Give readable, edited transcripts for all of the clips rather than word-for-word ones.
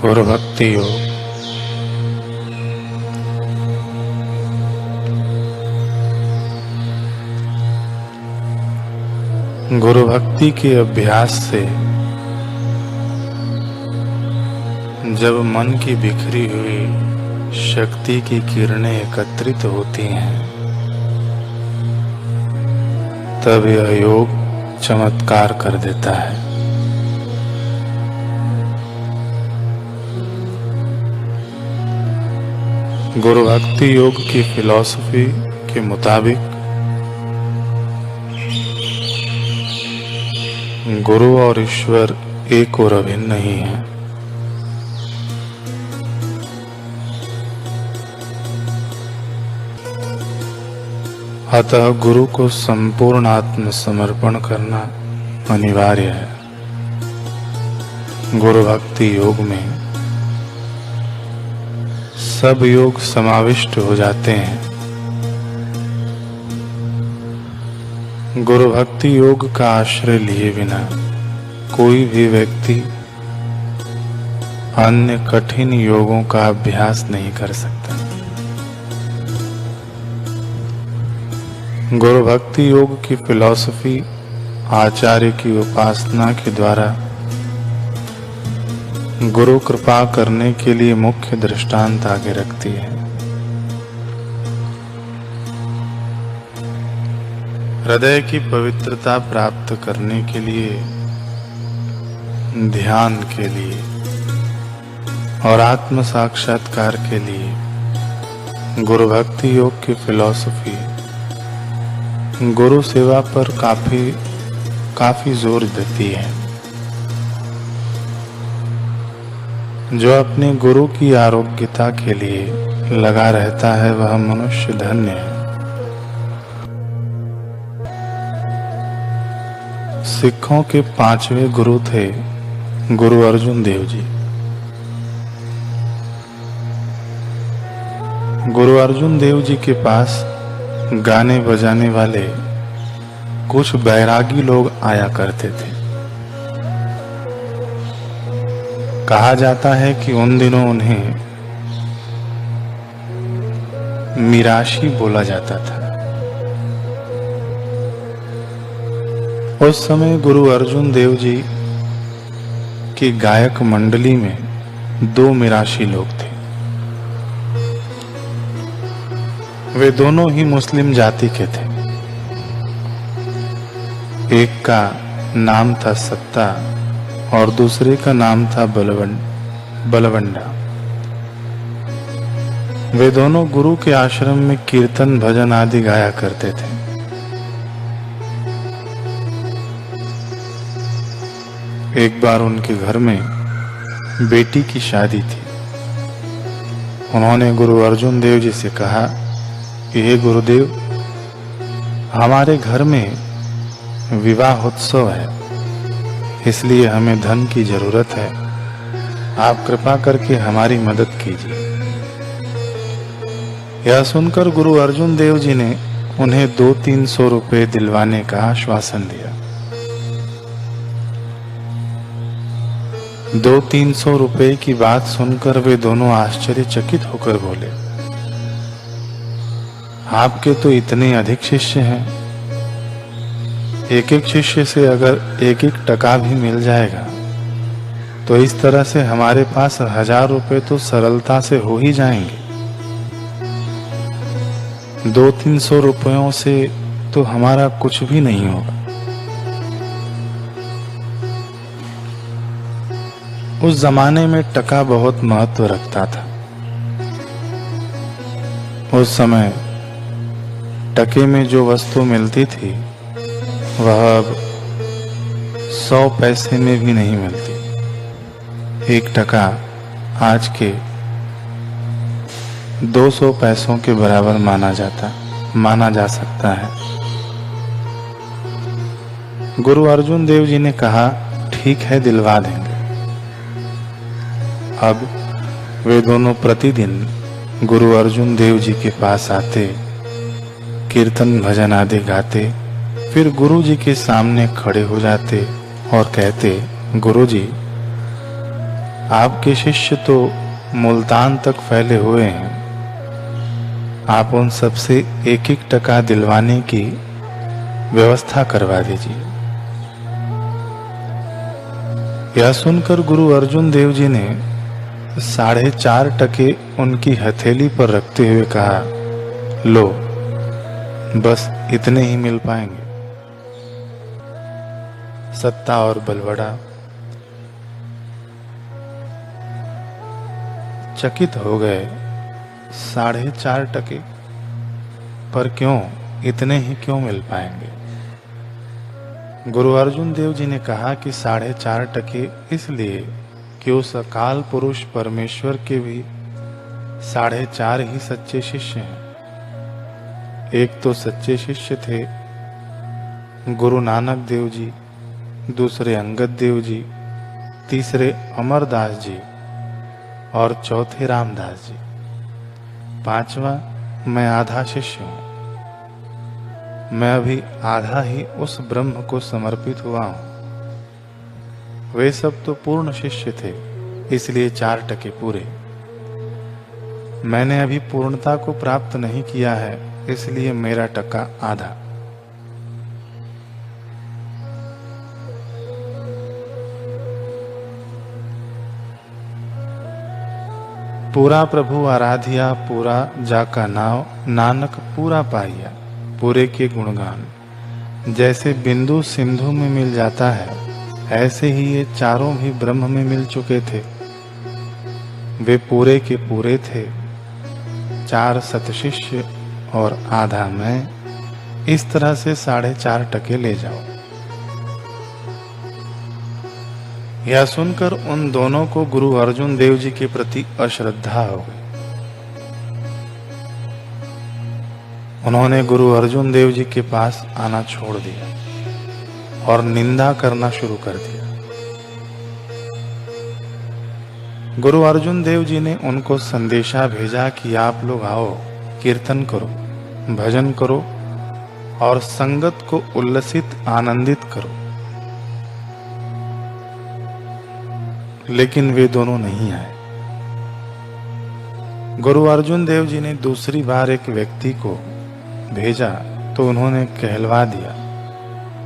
गुरु भक्ति योग। गुरु भक्ति के अभ्यास से जब मन की बिखरी हुई शक्ति की किरणें एकत्रित होती हैं, तब यह योग चमत्कार कर देता है। गुरु भक्ति योग की फिलॉसफी के मुताबिक गुरु और ईश्वर एक और अभिन्न नहीं है। अतः गुरु को संपूर्ण आत्मसमर्पण करना अनिवार्य है। गुरु भक्ति योग में सब योग समाविष्ट हो जाते हैं। गुरु भक्ति योग का आश्रय लिए बिना कोई भी व्यक्ति अन्य कठिन योगों का अभ्यास नहीं कर सकता। गुरु भक्ति योग की फिलॉसफी आचार्य की उपासना के द्वारा गुरु कृपा करने के लिए मुख्य दृष्टांत आगे रखती है। हृदय की पवित्रता प्राप्त करने के लिए, ध्यान के लिए और आत्म साक्षात्कार के लिए गुरु भक्ति योग की फिलॉसफी गुरु सेवा पर काफी जोर देती है। जो अपने गुरु की आरोग्यता के लिए लगा रहता है वह मनुष्य धन्य है। सिखों के 5वें गुरु थे गुरु अर्जुन देव जी। गुरु अर्जुन देव जी के पास गाने बजाने वाले कुछ बैरागी लोग आया करते थे। कहा जाता है कि उन दिनों उन्हें मिराशी बोला जाता था। उस समय गुरु अर्जुन देव जी की गायक मंडली में 2 मिराशी लोग थे। वे दोनों ही मुस्लिम जाति के थे। एक का नाम था सत्ता और दूसरे का नाम था बलवंडा। वे दोनों गुरु के आश्रम में कीर्तन भजन आदि गाया करते थे। एक बार उनके घर में बेटी की शादी थी। उन्होंने गुरु अर्जुन देव जी से कहा कि हे गुरुदेव, हमारे घर में विवाहोत्सव है, इसलिए हमें धन की जरूरत है। आप कृपा करके हमारी मदद कीजिए। यह सुनकर गुरु अर्जुन देव जी ने उन्हें 200-300 रुपए दिलवाने का आश्वासन दिया। 200-300 रुपए की बात सुनकर वे दोनों आश्चर्यचकित होकर बोले, आपके तो इतने अधिक शिष्य हैं, एक शिष्य से अगर 1 टका भी मिल जाएगा तो इस तरह से हमारे पास 1000 रुपए तो सरलता से हो ही जाएंगे। 200-300 रुपयों से तो हमारा कुछ भी नहीं होगा। उस जमाने में टका बहुत महत्व रखता था। उस समय टके में जो वस्तु मिलती थी वह अब 100 पैसे में भी नहीं मिलती। 1 टका आज के 200 पैसों के बराबर माना जा सकता है। गुरु अर्जुन देव जी ने कहा, ठीक है, दिलवा देंगे। अब वे दोनों प्रतिदिन गुरु अर्जुन देव जी के पास आते, कीर्तन भजन आदि गाते, फिर गुरु जी के सामने खड़े हो जाते और कहते, गुरु जी, आपके शिष्य तो मुल्तान तक फैले हुए हैं। आप उन सबसे एक एक टका दिलवाने की व्यवस्था करवा दीजिए। यह सुनकर गुरु अर्जुन देव जी ने 4.5 टके उनकी हथेली पर रखते हुए कहा, लो, बस इतने ही मिल पाएंगे। सत्ता और बलवड़ा चकित हो गए। 4.5 टके पर क्यों, इतने ही क्यों मिल पाएंगे? गुरु अर्जुन देव जी ने कहा कि 4.5 टके इसलिए कि उस अकाल पुरुष परमेश्वर के भी 4.5 ही सच्चे शिष्य हैं। एक तो सच्चे शिष्य थे गुरु नानक देव जी, दूसरे अंगद देव जी, तीसरे अमरदास जी और चौथे रामदास जी। 5वां मैं आधा शिष्य हूं। मैं अभी आधा ही उस ब्रह्म को समर्पित हुआ हूं। वे सब तो पूर्ण शिष्य थे, इसलिए 4 टके पूरे। मैंने अभी पूर्णता को प्राप्त नहीं किया है, इसलिए मेरा टका आधा। पूरा प्रभु आराधिया, पूरा जाका नाव, नानक पूरा पाइया, पूरे के गुणगान। जैसे बिंदु सिंधु में मिल जाता है, ऐसे ही ये चारों भी ब्रह्म में मिल चुके थे। वे पूरे के पूरे थे। 4 सतशिष्य और आधा मैं, इस तरह से 4.5 टके ले जाओ। यह सुनकर उन दोनों को गुरु अर्जुन देव जी के प्रति अश्रद्धा हो गई। उन्होंने गुरु अर्जुन देव जी के पास आना छोड़ दिया और निंदा करना शुरू कर दिया। गुरु अर्जुन देव जी ने उनको संदेशा भेजा कि आप लोग आओ, कीर्तन करो, भजन करो और संगत को उल्लसित आनंदित करो। लेकिन वे दोनों नहीं आए। गुरु अर्जुन देव जी ने दूसरी बार एक व्यक्ति को भेजा तो उन्होंने कहलवा दिया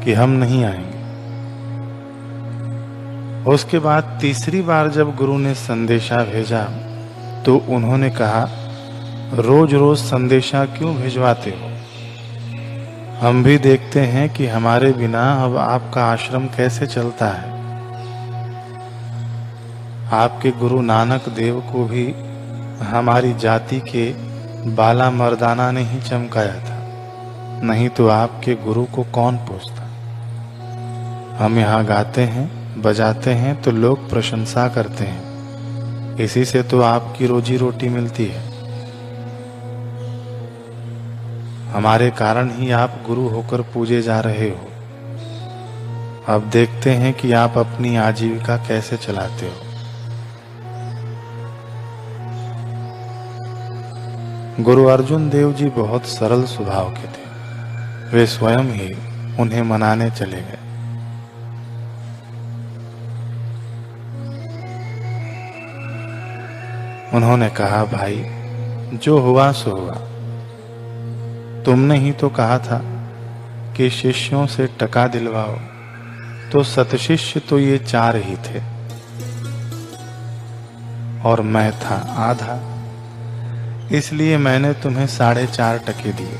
कि हम नहीं आएंगे। उसके बाद तीसरी बार जब गुरु ने संदेशा भेजा तो उन्होंने कहा, रोज रोज संदेशा क्यों भिजवाते हो? हम भी देखते हैं कि हमारे बिना अब आपका आश्रम कैसे चलता है। आपके गुरु नानक देव को भी हमारी जाति के बाला मर्दाना ने ही चमकाया था, नहीं तो आपके गुरु को कौन पूछता। हम यहाँ गाते हैं, बजाते हैं तो लोग प्रशंसा करते हैं, इसी से तो आपकी रोजी रोटी मिलती है। हमारे कारण ही आप गुरु होकर पूजे जा रहे हो। अब देखते हैं कि आप अपनी आजीविका कैसे चलाते हो। गुरु अर्जुन देव जी बहुत सरल स्वभाव के थे। वे स्वयं ही उन्हें मनाने चले गए। उन्होंने कहा, भाई जो हुआ सो हुआ। तुमने ही तो कहा था कि शिष्यों से टका दिलवाओ, तो सतशिष्य तो ये 4 ही थे और मैं था आधा, इसलिए मैंने तुम्हें 4.5 टके दिए।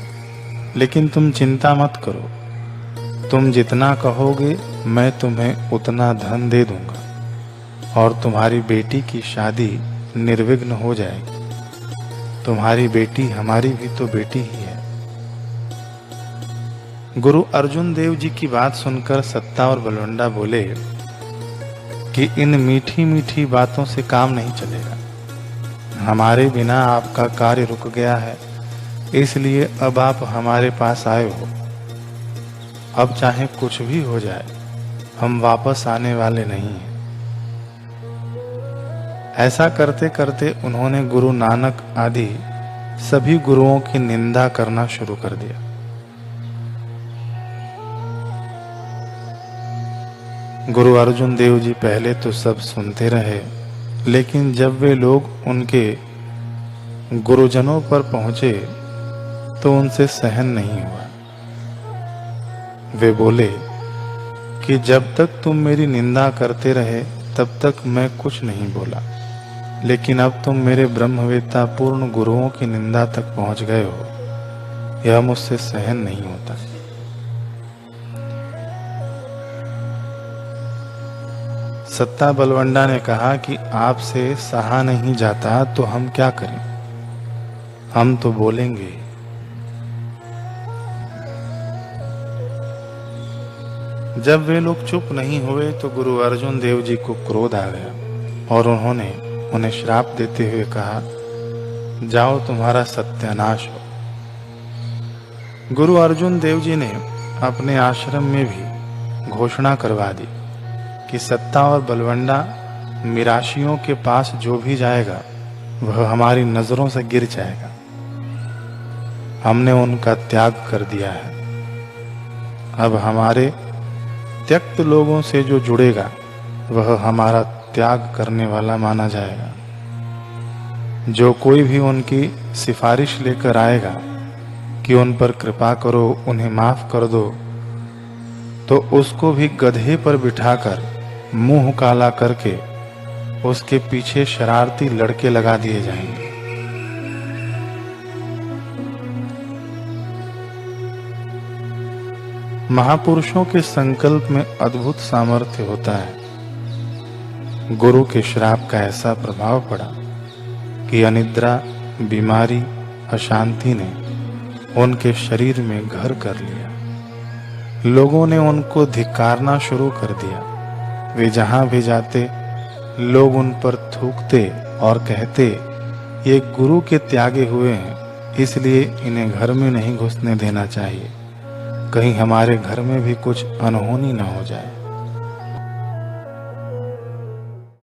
लेकिन तुम चिंता मत करो, तुम जितना कहोगे मैं तुम्हें उतना धन दे दूंगा और तुम्हारी बेटी की शादी निर्विघ्न हो जाएगी। तुम्हारी बेटी हमारी भी तो बेटी ही है। गुरु अर्जुन देव जी की बात सुनकर सत्ता और बलवंडा बोले कि इन मीठी मीठी बातों से काम नहीं चलेगा। हमारे बिना आपका कार्य रुक गया है, इसलिए अब आप हमारे पास आए हो। अब चाहे कुछ भी हो जाए, हम वापस आने वाले नहीं हैं। ऐसा करते करते उन्होंने गुरु नानक आदि सभी गुरुओं की निंदा करना शुरू कर दिया। गुरु अर्जुन देव जी पहले तो सब सुनते रहे, लेकिन जब वे लोग उनके गुरुजनों पर पहुंचे तो उनसे सहन नहीं हुआ। वे बोले कि जब तक तुम मेरी निंदा करते रहे तब तक मैं कुछ नहीं बोला, लेकिन अब तुम मेरे ब्रह्मवेत्ता पूर्ण गुरुओं की निंदा तक पहुंच गए हो, यह मुझसे सहन नहीं होता। सत्ता बलवंडा ने कहा कि आपसे सहा नहीं जाता तो हम क्या करें, हम तो बोलेंगे। जब वे लोग चुप नहीं हुए तो गुरु अर्जुन देव जी को क्रोध आ गया और उन्होंने उन्हें श्राप देते हुए कहा, जाओ तुम्हारा सत्यानाश हो। गुरु अर्जुन देव जी ने अपने आश्रम में भी घोषणा करवा दी कि सत्ता और बलवंडा मिराशियों के पास जो भी जाएगा वह हमारी नजरों से गिर जाएगा। हमने उनका त्याग कर दिया है। अब हमारे त्यक्त लोगों से जो जुड़ेगा वह हमारा त्याग करने वाला माना जाएगा। जो कोई भी उनकी सिफारिश लेकर आएगा कि उन पर कृपा करो, उन्हें माफ कर दो, तो उसको भी गधे पर बिठाकर मुंह काला करके उसके पीछे शरारती लड़के लगा दिए जाएंगे। महापुरुषों के संकल्प में अद्भुत सामर्थ्य होता है। गुरु के श्राप का ऐसा प्रभाव पड़ा कि अनिद्रा, बीमारी, अशांति ने उनके शरीर में घर कर लिया। लोगों ने उनको धिक्कारना शुरू कर दिया। वे जहां भी जाते लोग उन पर थूकते और कहते, ये गुरु के त्यागे हुए हैं, इसलिए इन्हें घर में नहीं घुसने देना चाहिए, कहीं हमारे घर में भी कुछ अनहोनी न हो जाए।